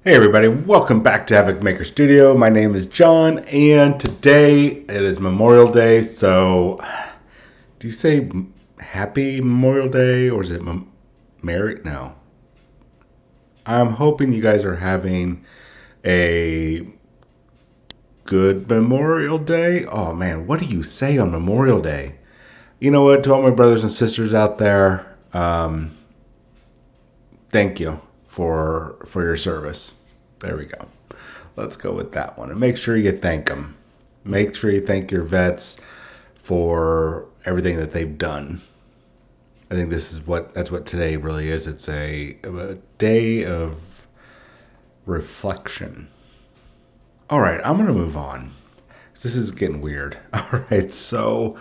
Hey everybody, welcome back to Havoc Maker Studio. My name is John, and today it is Memorial Day, so do you say Happy Memorial Day, or is it Merry? No. I'm hoping you guys are having a good Memorial Day. Oh man, what do you say on Memorial Day? You know what, to all my brothers and sisters out there, thank you for your service. There we go. Let's go with that one. And make sure you thank them. Make sure you thank your vets for everything that they've done. I think that's what today really is. It's a day of reflection. All right, I'm going to move on. This is getting weird. All right, so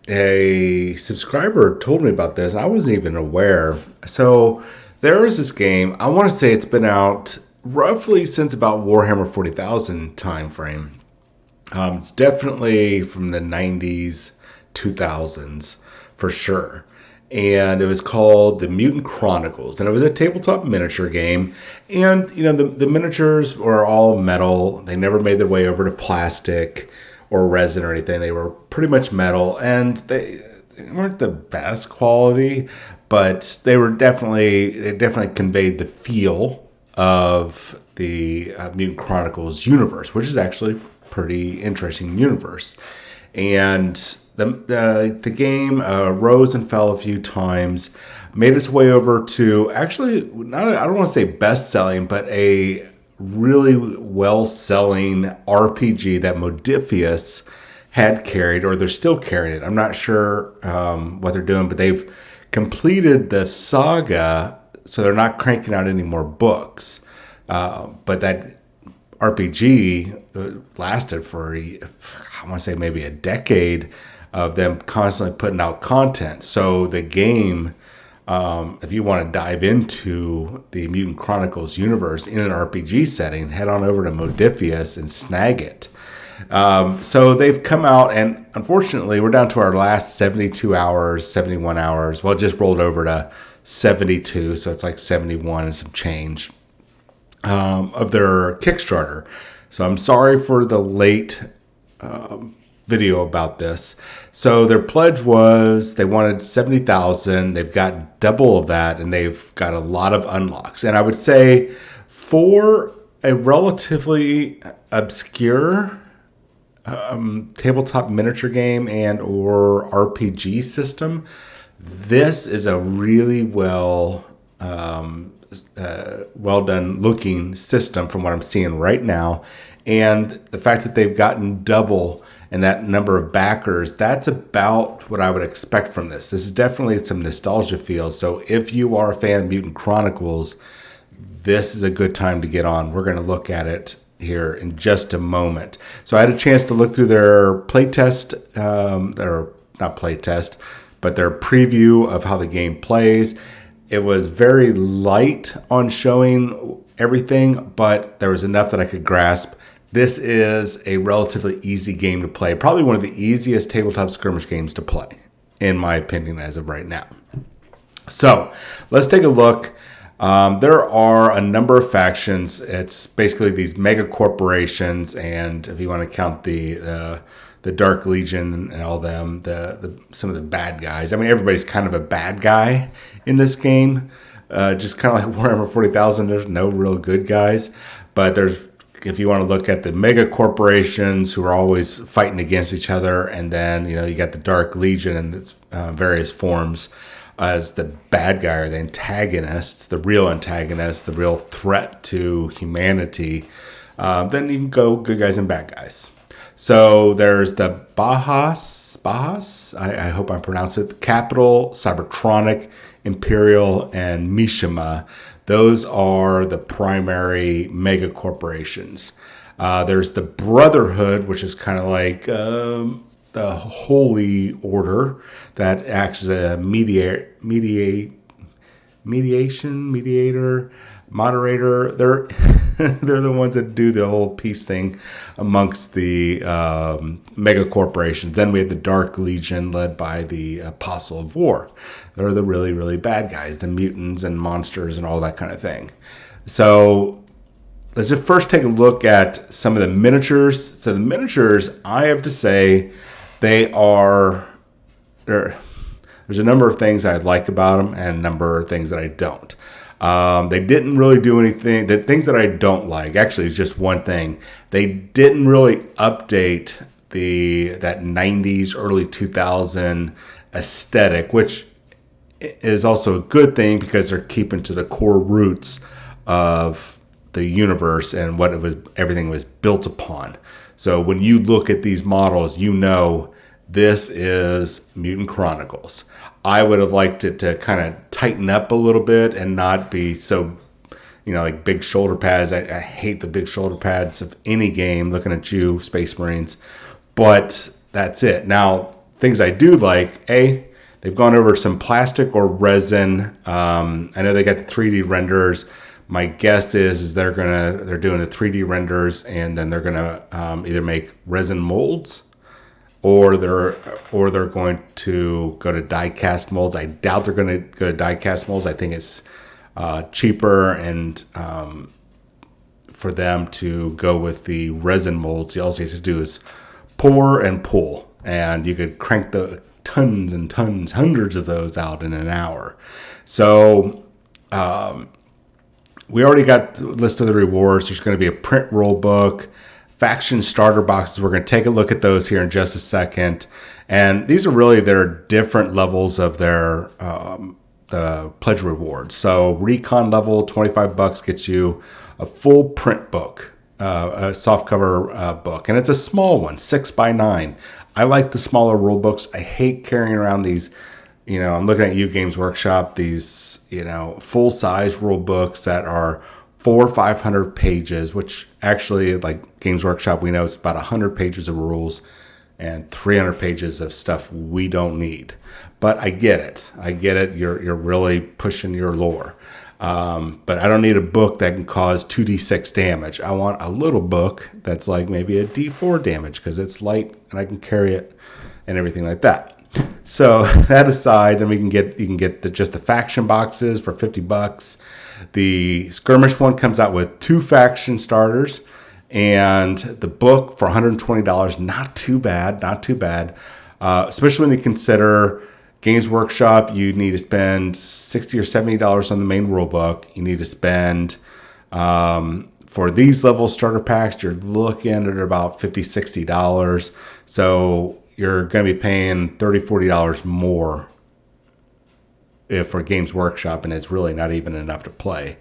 a subscriber told me about this, and I wasn't even aware. So there is this game. I want to say it's been out roughly since about Warhammer 40,000 time frame. It's definitely from the 90s, 2000s for sure. And it was called the Mutant Chronicles, and it was a tabletop miniature game. And you know, the miniatures were all metal. They never made their way over to plastic or resin or anything. They were pretty much metal, and they weren't the best quality, but they definitely conveyed the feel of the Mutant Chronicles universe, which is actually a pretty interesting universe. And the game rose and fell a few times, made its way over to actually I don't want to say best selling, but a really well-selling RPG that Modifius had carried, or they're still carrying it. I'm not sure what they're doing, but they've completed the saga, so they're not cranking out any more books. But that RPG lasted for, I want to say maybe a decade of them constantly putting out content. So the game, if you want to dive into the Mutant Chronicles universe in an RPG setting, head on over to Modifius and snag it. So they've come out, and unfortunately, we're down to our last 72 hours, 71 hours. Well, it just rolled over to 72, so it's like 71 and some change of their Kickstarter. So I'm sorry for the late video about this. So their pledge was they wanted 70,000. They've got double of that, and they've got a lot of unlocks. And I would say for a relatively obscure tabletop miniature game and or RPG system, this is a really well done looking system from what I'm seeing right now. And the fact that they've gotten double and that number of backers, that's about what I would expect from this. This is definitely some nostalgia feel. So if you are a fan of Mutant Chronicles, this is a good time to get on. We're going to look at it here in just a moment. So I had a chance to look through their playtest, not playtest, but their preview of how the game plays. It was very light on showing everything, but there was enough that I could grasp. This is a relatively easy game to play. Probably one of the easiest tabletop skirmish games to play, in my opinion, as of right now. So let's take a look. There are a number of factions. It's basically these mega corporations, and if you want to count the Dark Legion and all them, some of the bad guys. I mean, everybody's kind of a bad guy in this game. Just kind of like Warhammer 40,000, there's no real good guys. But if you want to look at the mega corporations who are always fighting against each other, and then you got the Dark Legion in its various forms as the bad guy or the antagonists, the real antagonists, the real threat to humanity. Then you can go good guys and bad guys. So there's the Bahas, I hope I'm pronouncing it, Capital, Cybertronic, Imperial, and Mishima. Those are the primary mega corporations. There's the Brotherhood, which is kind of like the Holy Order that acts as a mediator, moderator. They're the ones that do the whole peace thing amongst the mega corporations. Then we have the Dark Legion led by the Apostle of War. They're the really, really bad guys, the mutants and monsters and all that kind of thing. So let's just first take a look at some of the miniatures. So the miniatures, I have to say, they are there. There's a number of things I like about them and a number of things that I don't. They didn't really do anything. The things that I don't like, actually, is just one thing. They didn't really update that 90s, early 2000 aesthetic, which is also a good thing because they're keeping to the core roots of the universe and what everything was built upon. So when you look at these models, you know this is Mutant Chronicles. I would have liked it to kind of tighten up a little bit and not be so, like big shoulder pads. I hate the big shoulder pads of any game, looking at you, Space Marines. But that's it. Now, things I do like, they've gone over some plastic or resin. I know they got the 3D renders. My guess is they're doing the 3D renders and then they're gonna either make resin molds or they're going to go to die cast molds. I doubt they're going to go to die cast molds. I think it's cheaper and for them to go with the resin molds. All you have to do is pour and pull, and you could crank the tons and tons, hundreds of those out in an hour. So we already got the list of the rewards. There's going to be a print rule book, faction starter boxes. We're going to take a look at those here in just a second. And these are really their different levels of their the pledge rewards. So recon level, $25 gets you a full print book, a softcover book. And it's a small one, 6x9. I like the smaller rule books. I hate carrying around these, I'm looking at you, Games Workshop, these, full-size rule books that are 400 or 500 pages, which actually, like Games Workshop, we know it's about 100 pages of rules and 300 pages of stuff we don't need. But I get it. You're really pushing your lore. But I don't need a book that can cause 2d6 damage. I want a little book that's like maybe a d4 damage because it's light and I can carry it and everything like that. So that aside, then you can get just the faction boxes for $50. The Skirmish one comes out with 2 faction starters and the book for $120. Not too bad. Especially when you consider Games Workshop, you need to spend $60 or $70 on the main rule book. You need to spend, for these level starter packs, you're looking at about $50, $60. So you're going to be paying $30, $40 more for Games Workshop, and it's really not even enough to play.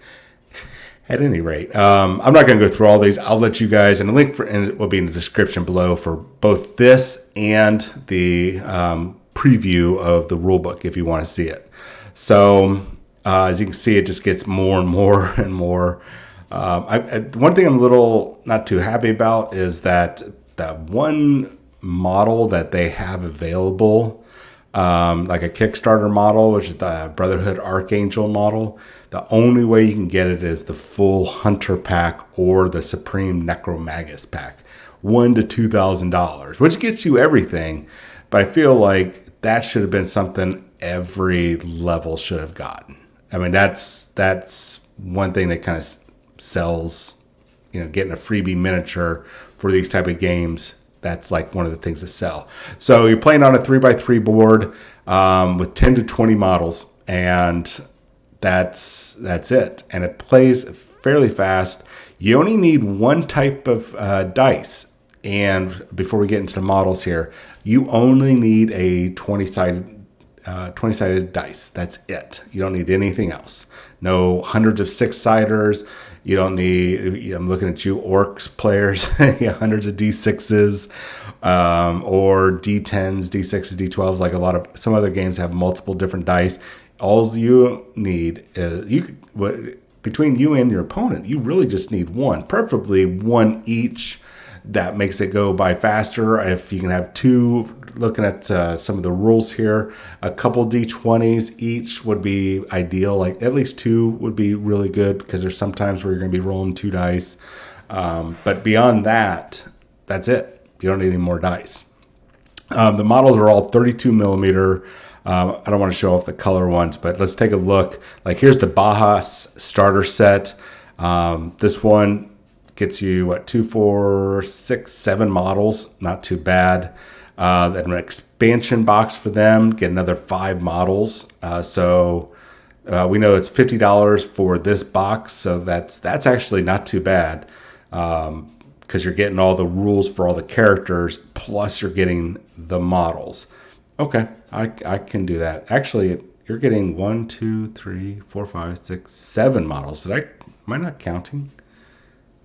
At any rate, I'm not going to go through all these. I'll let you guys, and the link and it will be in the description below for both this and the preview of the rulebook if you want to see it. So as you can see, it just gets more and more and more. One thing I'm a little not too happy about is that one model that they have available, like a Kickstarter model, which is the Brotherhood Archangel model. The only way you can get it is the full Hunter pack or the Supreme Necromagus pack, $1,000 to $2,000, which gets you everything. But I feel like that should have been something every level should have gotten. I mean, that's one thing that kind of sells, getting a freebie miniature for these type of games. That's like one of the things that sell. So you're playing on a 3x3 board with 10 to 20 models, and that's it. And it plays fairly fast. You only need one type of dice. And before we get into the models here, you only need a 20-sided dice. That's it. You don't need anything else. No hundreds of 6-siders. You don't need, I'm looking at you, orcs players, hundreds of D6s or D10s, D6s, D12s, like some other games have multiple different dice. All you need is, between you and your opponent, you really just need one, preferably one each. That makes it go by faster. If you can have 2, looking at some of the rules here, a couple D20s each would be ideal. Like at least 2 would be really good because there's sometimes where you're going to be rolling 2 dice. But beyond that, that's it. You don't need any more dice. The models are all 32 millimeter. I don't want to show off the color ones, but let's take a look. Like here's the Baja starter set. This one gets you, what, 2, 4, 6, 7 models. Not too bad. Then an expansion box for them, get another 5 models. We know it's $50 for this box, so that's actually not too bad, because you're getting all the rules for all the characters, plus you're getting the models. Okay, I can do that. Actually, you're getting 1, 2, 3, 4, 5, 6, 7 models. Am I not counting?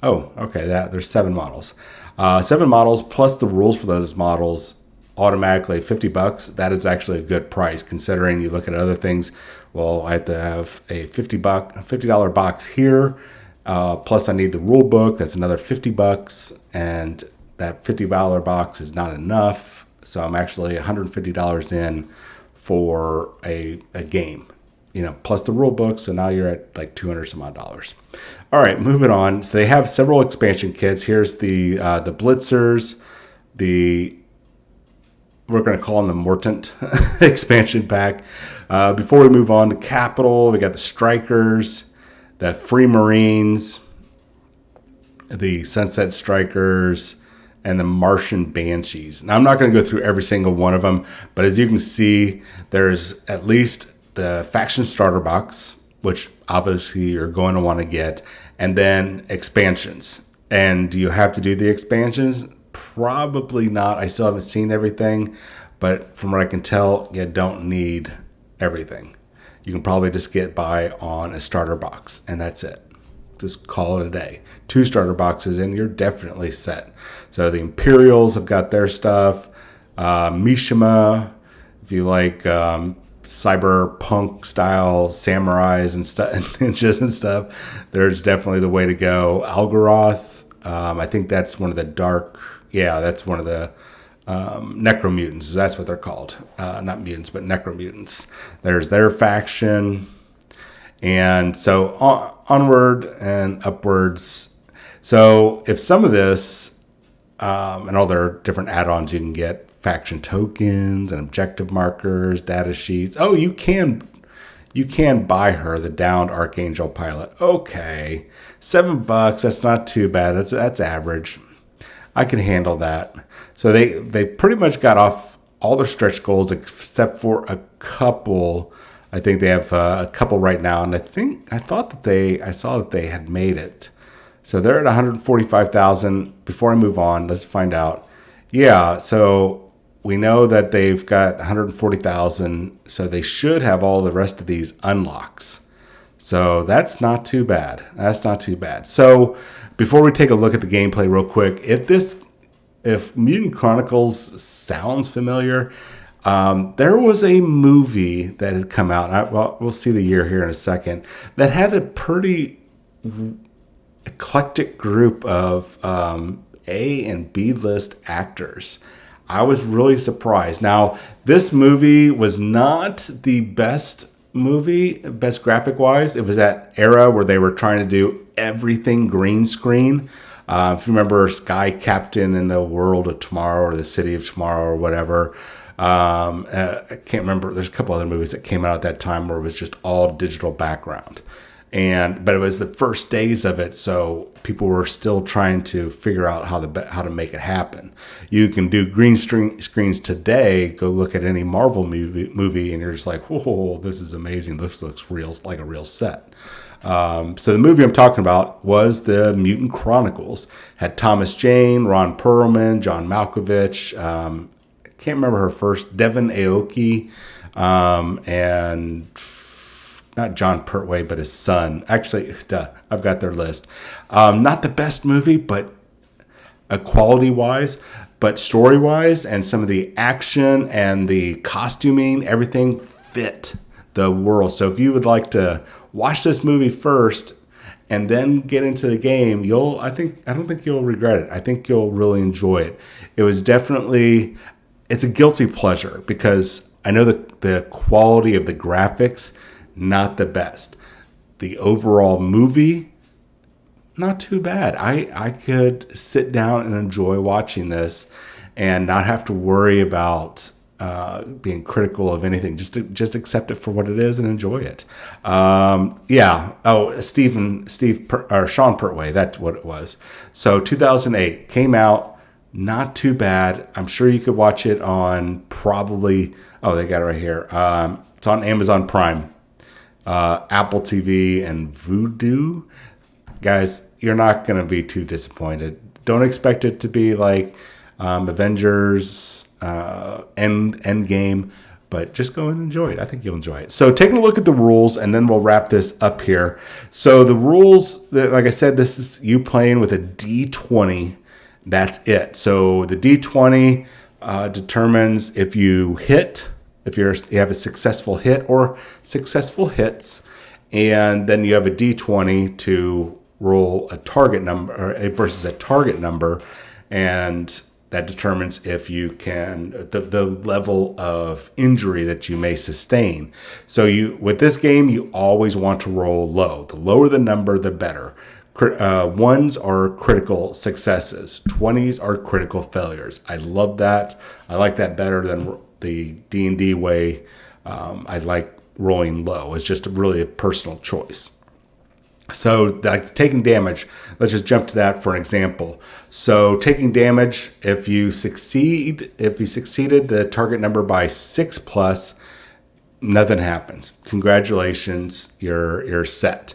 Oh, okay, there's 7 models. 7 models plus the rules for those models, automatically $50. That is actually a good price considering you look at other things. Well, I have to have a $50 box here, plus I need the rule book. That's another $50, and that $50 box is not enough. So I'm actually $150 in for a game, plus the rule book. So now you're at like $200 some odd. All right, moving on. So they have several expansion kits. Here's the Blitzers, we're going to call them the Mortant expansion pack. Before we move on to Capital, we got the Strikers, the Free Marines, the Sunset Strikers, and the Martian Banshees. Now, I'm not going to go through every single one of them, but as you can see, there's at least the Faction Starter Box, which obviously you're going to want to get, and then expansions. And do you have to do the expansions? Probably not. I still haven't seen everything, but from what I can tell, you don't need everything. You can probably just get by on a starter box, and that's it. Just call it a day. 2 starter boxes, and you're definitely set. So the Imperials have got their stuff. Mishima, if you like cyberpunk style samurais and stuff, and ninjas and stuff, there's definitely the way to go. Algaroth, I think that's one of the dark. Yeah, that's one of the necromutants. That's what they're called. Not mutants, but necromutants. There's their faction. And so onward and upwards. So if some of this and all their different add-ons you can get, faction tokens and objective markers, data sheets. Oh, you can buy her, the downed Archangel pilot. Okay, $7. That's not too bad. That's average. I can handle that. So they pretty much got off all their stretch goals except for a couple. I think they have a couple right now, and I saw that they had made it. So they're at 145,000. Before I move on, let's find out. Yeah, so we know that they've got 140,000, so they should have all the rest of these unlocks. So that's not too bad. So before we take a look at the gameplay real quick, if Mutant Chronicles sounds familiar, there was a movie that had come out. We'll see the year here in a second. That had a pretty eclectic group of A and B list actors. I was really surprised. Now, this movie was not the best graphic wise. It was that era where they were trying to do everything green screen. If you remember Sky Captain in the World of Tomorrow or the City of Tomorrow or whatever. I can't remember. There's a couple other movies that came out at that time where it was just all digital background. But it was the first days of it, so people were still trying to figure out how to make it happen. You can do green screens today. Go look at any Marvel movie, and you're just like, "Whoa, this is amazing! This looks real, like a real set." So the movie I'm talking about was the Mutant Chronicles. Had Thomas Jane, Ron Perlman, John Malkovich. I can't remember her first. Devon Aoki, and not John Pertwee, but his son. Actually, I've got their list. Not the best movie, but quality-wise, but story-wise, and some of the action and the costuming, everything fit the world. So if you would like to watch this movie first and then get into the game, I don't think you'll regret it. I think you'll really enjoy it. It's a guilty pleasure because I know the quality of the graphics, not the best. The overall movie, not too bad. I could sit down and enjoy watching this and not have to worry about being critical of anything. Just accept it for what it is and enjoy it. Oh, Sean Pertwee, that's what it was. So 2008 came out, not too bad. I'm sure you could watch it on probably. Oh, they got it right here. It's on Amazon Prime, Apple TV, and Vudu. Guys, you're not going to be too disappointed. Don't expect it to be like Avengers Endgame, but just go and enjoy it. I think you'll enjoy it. So taking a look at the rules, and then we'll wrap this up here. So the rules, like I said, this is you playing with a D20. That's it. So the D20 determines if you hit, if you have a successful hit or successful hits, and then you have a D20 to roll a target number versus a target number, and that determines if you can the level of injury that you may sustain. So with this game, you always want to roll low. The lower the number, the better. Ones are critical successes. 20s are critical failures. I love that. I like that better than the D&D way. I like rolling low. It's just really a personal choice. So like taking damage, let's just jump to that for an example. So taking damage, if you succeeded the target number by 6+, nothing happens. Congratulations, you're set.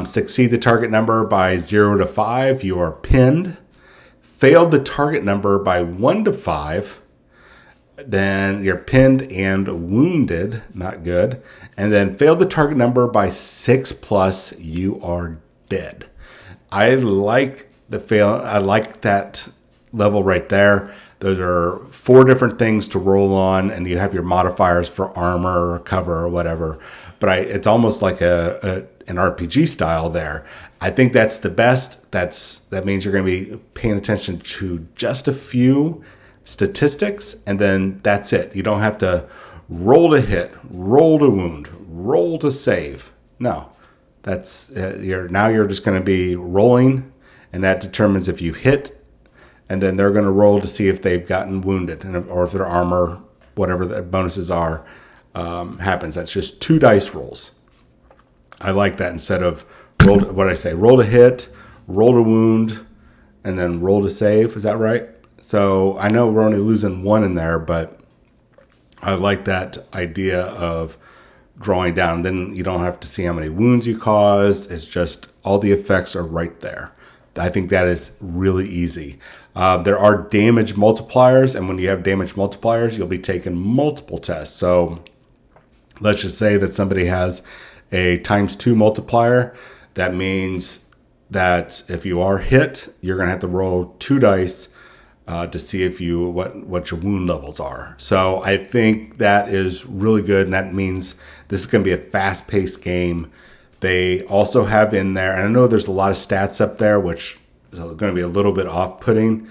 Succeed the target number by 0 to 5, you are pinned. Failed the target number by 1 to 5, then you're pinned and wounded, not good. And then failed the target number by 6+, you are dead. I like that level right there. Those are 4 different things to roll on, and you have your modifiers for armor or cover or whatever. But it's almost like an RPG style there. I think that's the best. That means you're going to be paying attention to just a few statistics, and then that's it. You don't have to roll to hit, roll to wound, roll to save. No, that's you're just going to be rolling, and that determines if you've hit, and then they're going to roll to see if they've gotten wounded, or if their armor, whatever the bonuses are, happens. That's just 2 dice rolls. I like that instead of roll to hit, roll to wound, and then roll to save. Is that right? So I know we're only losing 1 in there, but I like that idea of drawing down. Then you don't have to see how many wounds you caused. It's just all the effects are right there. I think that is really easy. There are damage multipliers, and when you have damage multipliers, you'll be taking multiple tests. So let's just say that somebody has a ×2 multiplier. That means that if you are hit, you're going to have to roll 2 dice to see if what your wound levels are. So I think that is really good, and that means this is going to be a fast-paced game. They also have in there, and I know there's a lot of stats up there, which is going to be a little bit off-putting,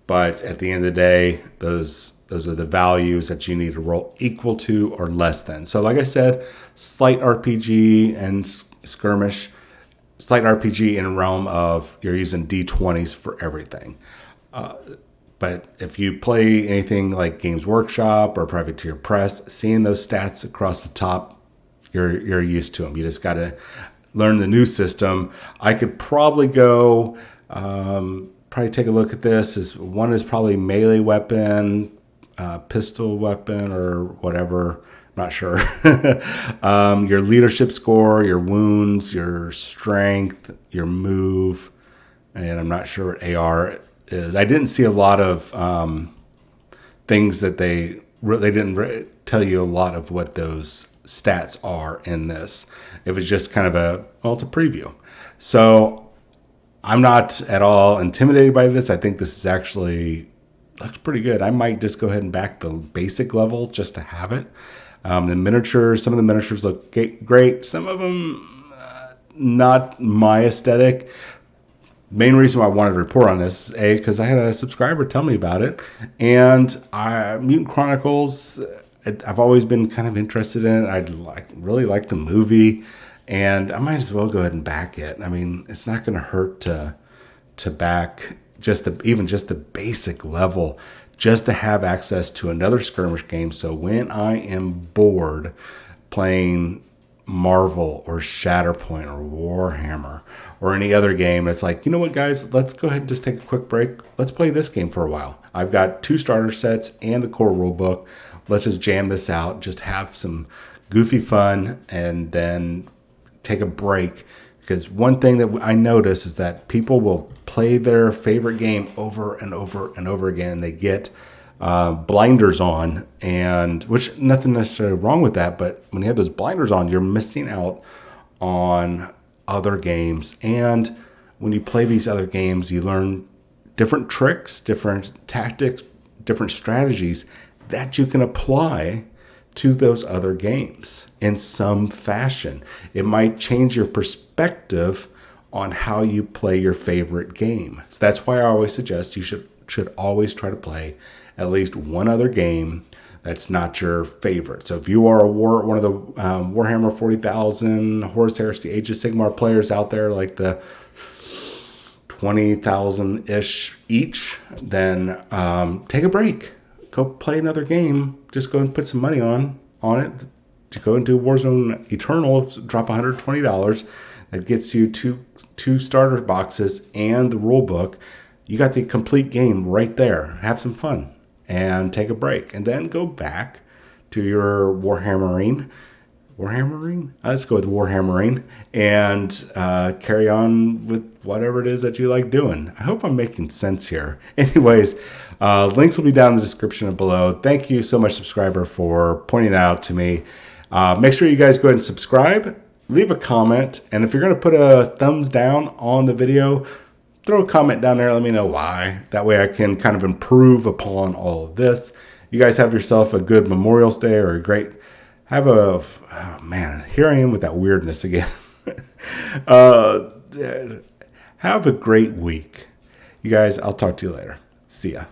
but at the end of the day, those are the values that you need to roll equal to or less than. So like I said, slight RPG and skirmish, slight RPG in the realm of you're using D20s for everything. But if you play anything like Games Workshop or Privateer Press, seeing those stats across the top, you're used to them. You just got to learn the new system. I could probably go, probably take a look at this. One is probably melee weapon, pistol weapon, or whatever. I'm not sure. Your leadership score, your wounds, your strength, your move, and I'm not sure what AR is. I didn't see a lot of things that they didn't tell you a lot of what those stats are in this. It was just kind of it's a preview. So I'm not at all intimidated by this. I think this is actually looks pretty good. I might just go ahead and back the basic level just to have it. The miniatures, some of the miniatures look great. Some of them not my aesthetic. Main reason why I wanted to report on this is because I had a subscriber tell me about it, and Mutant Chronicles, I've always been kind of interested in it. I really like the movie, and I might as well go ahead and back it. I mean, it's not going to hurt to back even just the basic level, just to have access to another skirmish game. So when I am bored playing Marvel or Shatterpoint or Warhammer or any other game, it's like, you know what, guys, let's go ahead and just take a quick break. Let's play this game for a while. I've got 2 starter sets and the core rulebook. Let's just jam this out, just have some goofy fun, and then take a break. Because one thing that I notice is that people will play their favorite game over and over and over again. They get blinders on, and which nothing necessarily wrong with that. But when you have those blinders on, you're missing out on other games. And when you play these other games, you learn different tricks, different tactics, different strategies that you can apply to those other games in some fashion. It might change your perspective on how you play your favorite game. So that's why I always suggest you should always try to play at least one other game that's not your favorite. So if you are one of the Warhammer 40,000, Horus Heresy, Age of Sigmar players out there, like the 20,000-ish each, then take a break. Go play another game. Just go and put some money on it. To go and do Warzone Eternal, drop $120. That gets you two starter boxes and the rule book. You got the complete game right there. Have some fun and take a break, and then go back to your Warhammering. Let's go with Warhammering and carry on with whatever it is that you like doing. I hope I'm making sense here. Anyways, links will be down in the description below. Thank you so much, subscriber, for pointing that out to me. Make sure you guys go ahead and subscribe, leave a comment, and if you're going to put a thumbs down on the video, throw a comment down there. Let me know why. That way I can kind of improve upon all of this. You guys have yourself a good Memorial Day or a great... oh man, here I am with that weirdness again. Have a great week. You guys, I'll talk to you later. See ya.